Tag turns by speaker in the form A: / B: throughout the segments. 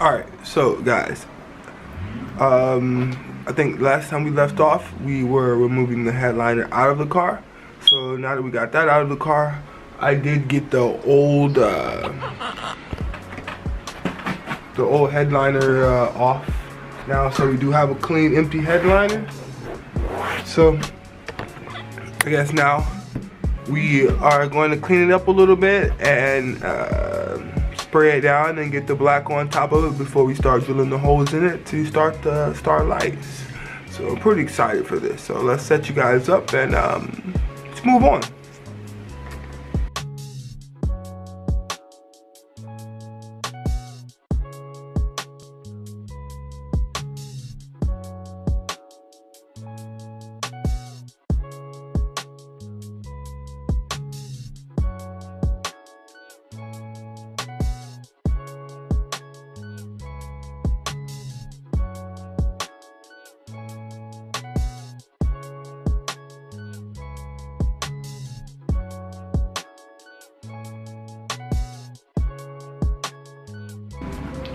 A: Alright, so guys, I think last time we left off, we were removing the headliner out of the car. So now that we got that out of the car, I did get the old headliner off now. So we do have a clean, empty headliner. So I guess now we are going to clean it up a little bit and spray it down and get the black on top of it before we start drilling the holes in it to start the starlights. So I'm pretty excited for this. So let's set you guys up and let's move on.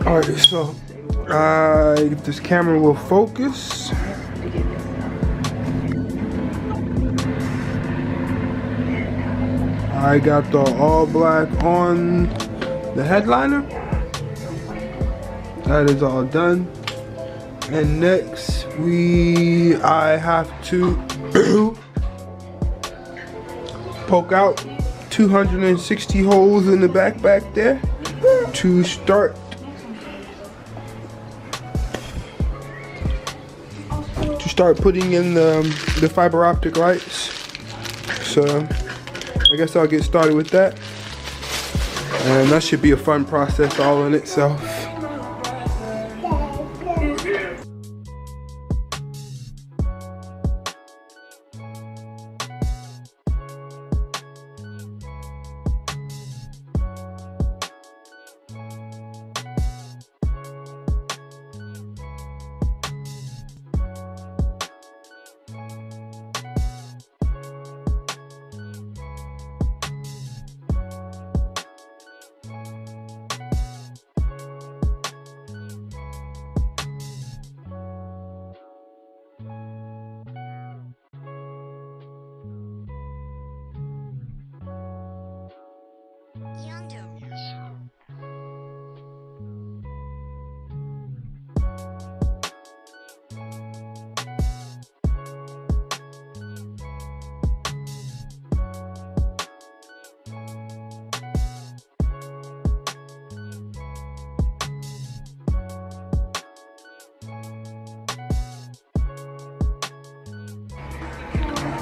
A: Alright, so if this camera will focus. I got the all black on the headliner. That is all done. And next I have to poke out 260 holes in the back there to start putting in the fiber optic lights. So I guess I'll get started with that, and that should be a fun process all in itself.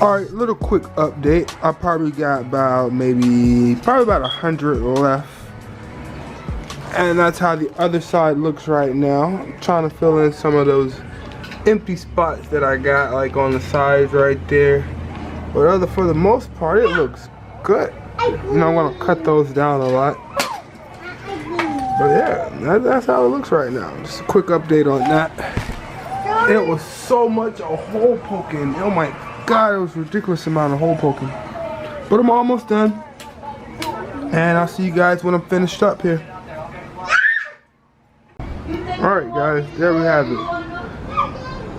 A: Alright, little quick update. I probably got about probably about 100 left. And that's how the other side looks right now. I'm trying to fill in some of those empty spots that I got, like on the sides right there. But for the most part, it looks good. You know, I'm gonna cut those down a lot. But yeah, that's how it looks right now. Just a quick update on that. It was so much a hole poking. Oh my God, it was a ridiculous amount of hole poking. But I'm almost done. And I'll see you guys when I'm finished up here. Alright guys, there we have it.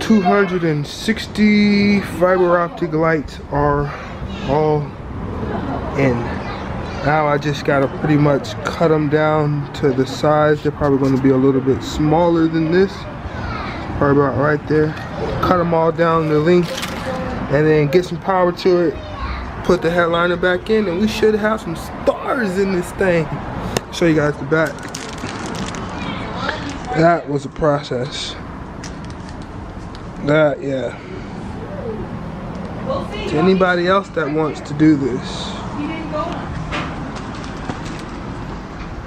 A: 260 fiber optic lights are all in. Now I just gotta pretty much cut them down to the size. They're probably gonna be a little bit smaller than this. Probably about right there. Cut them all down the length. And then get some power to it, put the headliner back in, and we should have some stars in this thing. Show you guys the back. That was a process. Yeah. To anybody else that wants to do this,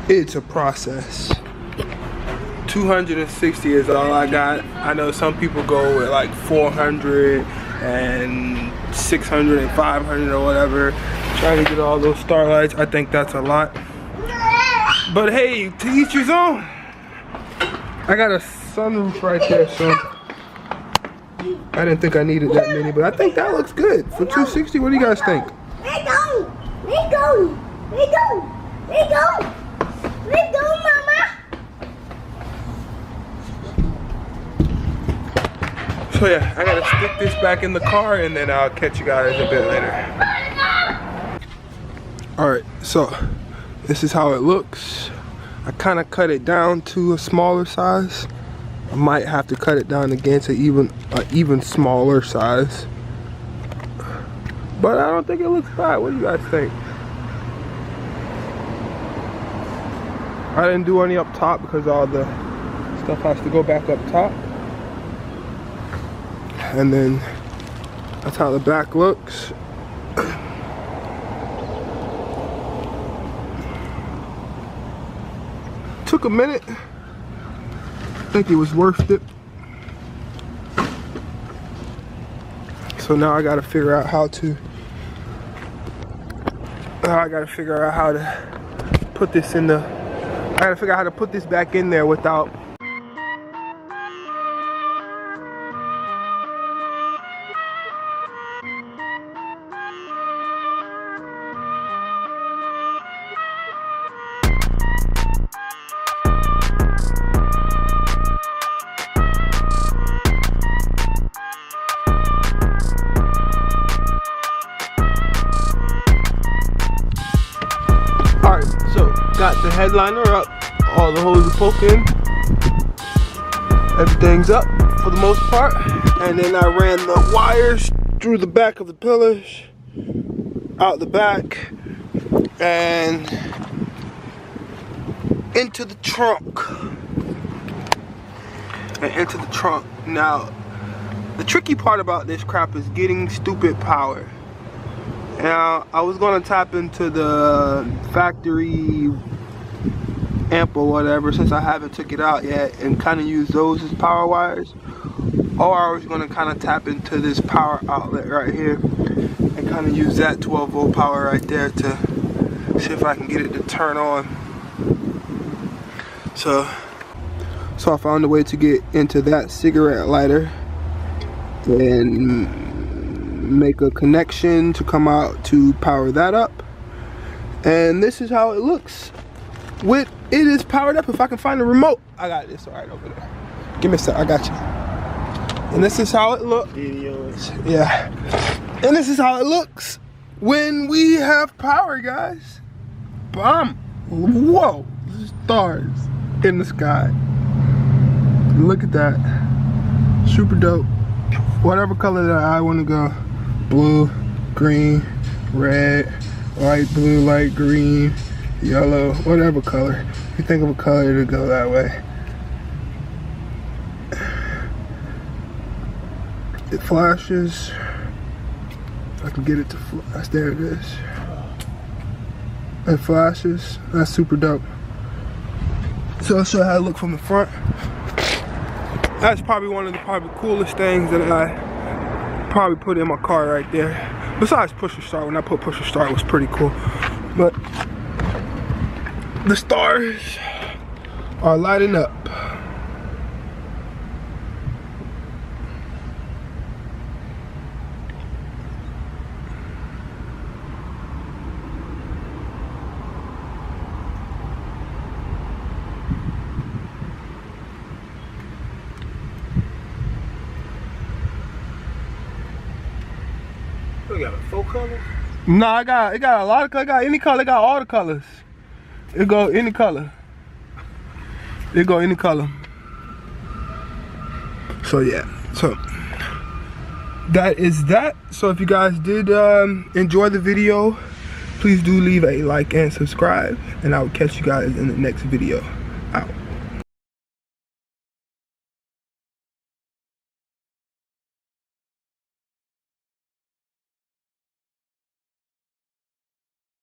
A: it's a process. 260 is all I got. I know some people go with like 400 and 600 and 500 or whatever, trying to get all those starlights. I think that's a lot, but hey, to each his own. I got a sunroof right there, so I didn't think I needed that many, but I think that looks good for 260. What do you guys think?
B: Let go, let go, let go, let go, let go, mama.
A: So yeah, I gotta stick this back in the car and then I'll catch you guys a bit later. Alright, so this is how it looks. I kind of cut it down to a smaller size. I might have to cut it down again to even smaller size. But I don't think it looks bad. What do you guys think? I didn't do any up top because all the stuff has to go back up top. And then that's how the back looks. Took a minute. I think it was worth it. So now I gotta figure out how to put this in the, I gotta figure out how to put this back in there without got the headliner up, all the holes are poking, everything's up for the most part, and then I ran the wires through the back of the pillars, out the back, and into the trunk. Now, the tricky part about this crap is getting stupid power. Now, I was gonna tap into the factory amp or whatever, since I haven't took it out yet, and kind of use those as power wires. Or I was gonna kind of tap into this power outlet right here and kind of use that 12-volt power right there to see if I can get it to turn on. So I found a way to get into that cigarette lighter and make a connection to come out to power that up, and this is how it looks. It is powered up. If I can find the remote, I got this right over there. Give me a sec, I got you. And this is how it looks. Yeah, and this is how it looks when we have power, guys. Bam! Whoa! Stars in the sky. Look at that. Super dope. Whatever color that I want to go. Blue, green, red, light blue, light green, yellow, whatever color. If you think of a color to go that way. It flashes. I can get it to flash. There it is. It flashes. That's super dope. So I'll show you how it looks from the front. That's probably one of the coolest things that I probably put in my car right there. Besides push to start. When I put push to start, it was pretty cool. But the stars are lighting up.
B: You got 4 colors?
A: Nah, it got a lot of colors. It got any color. It got all the colors. It go any color. It go any color. So yeah. So that is that. So if you guys did enjoy the video, please do leave a like and subscribe, and I will catch you guys in the next video. Out.